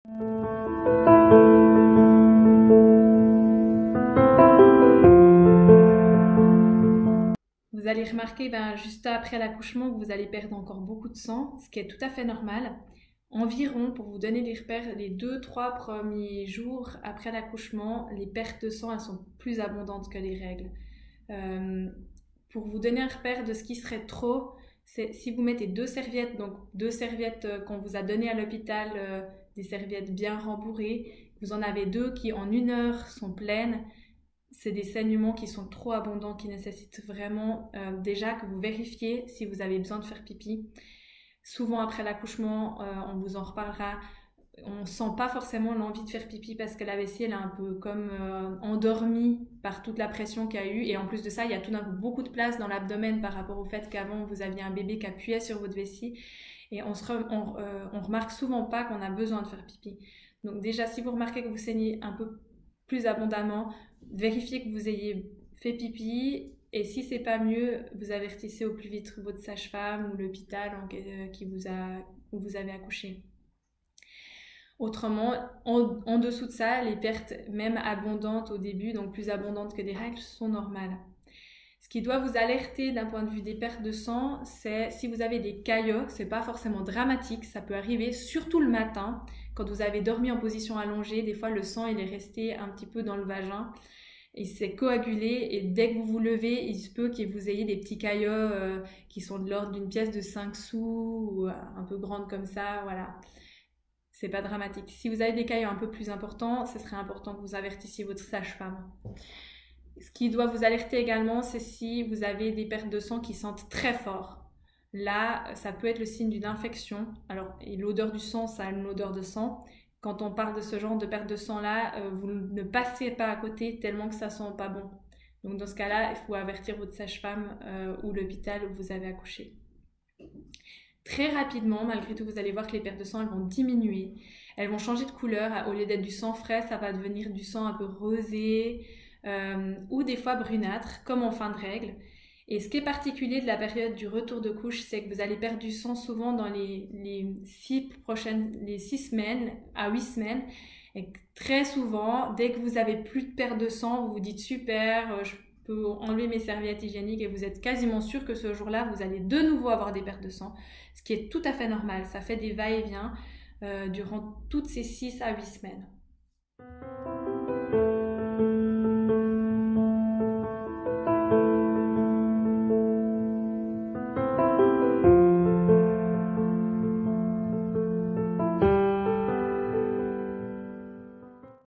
Vous allez remarquer juste après l'accouchement que vous allez perdre encore beaucoup de sang, ce qui est tout à fait normal. Environ, pour vous donner des repères, les 2-3 premiers jours après l'accouchement, les pertes de sang elles sont plus abondantes que les règles. Pour vous donner un repère de ce qui serait trop, c'est si vous mettez 2 serviettes, donc 2 serviettes qu'on vous a données à l'hôpital, des serviettes bien rembourrées, vous en avez 2 qui en 1 heure sont pleines, c'est des saignements qui sont trop abondants, qui nécessitent vraiment déjà que vous vérifiez si vous avez besoin de faire pipi. Souvent après l'accouchement, on vous en reparlera, on sent pas forcément l'envie de faire pipi parce que la vessie elle est un peu comme endormie par toute la pression qu'il y a eu, et en plus de ça il y a tout d'un coup beaucoup de place dans l'abdomen par rapport au fait qu'avant vous aviez un bébé qui appuyait sur votre vessie, et on remarque souvent pas qu'on a besoin de faire pipi. Donc déjà si vous remarquez que vous saignez un peu plus abondamment, vérifiez que vous ayez fait pipi, et si c'est pas mieux, vous avertissez au plus vite votre sage-femme ou l'hôpital où vous avez accouché. Autrement, en dessous de ça, les pertes, même abondantes au début, donc plus abondantes que des règles, sont normales. Ce qui doit vous alerter d'un point de vue des pertes de sang, c'est si vous avez des caillots, c'est pas forcément dramatique, ça peut arriver surtout le matin, quand vous avez dormi en position allongée, des fois le sang il est resté un petit peu dans le vagin, et c'est coagulé, et dès que vous vous levez, il se peut que vous ayez des petits caillots qui sont de l'ordre d'une pièce de 5 sous, ou un peu grande comme ça, voilà. C'est pas dramatique. Si vous avez des caillots un peu plus importants, ce serait important que vous avertissiez votre sage-femme. Ce qui doit vous alerter également, c'est si vous avez des pertes de sang qui sentent très fort. Là, ça peut être le signe d'une infection. Alors, l'odeur du sang, ça a une odeur de sang. Quand on parle de ce genre de perte de sang-là, vous ne passez pas à côté tellement que ça sent pas bon. Donc, dans ce cas-là, il faut avertir votre sage-femme ou l'hôpital où vous avez accouché. Très rapidement, malgré tout, vous allez voir que les pertes de sang elles vont diminuer. Elles vont changer de couleur. Au lieu d'être du sang frais, ça va devenir du sang un peu rosé ou des fois brunâtre, comme en fin de règle. Et ce qui est particulier de la période du retour de couche, c'est que vous allez perdre du sang souvent dans les 6 semaines à 8 semaines. Et très souvent, dès que vous avez plus de perte de sang, vous vous dites super, je peux enlever mes serviettes hygiéniques, et vous êtes quasiment sûr que ce jour-là, vous allez de nouveau avoir des pertes de sang, ce qui est tout à fait normal. Ça fait des va-et-vient durant toutes ces 6 à 8 semaines.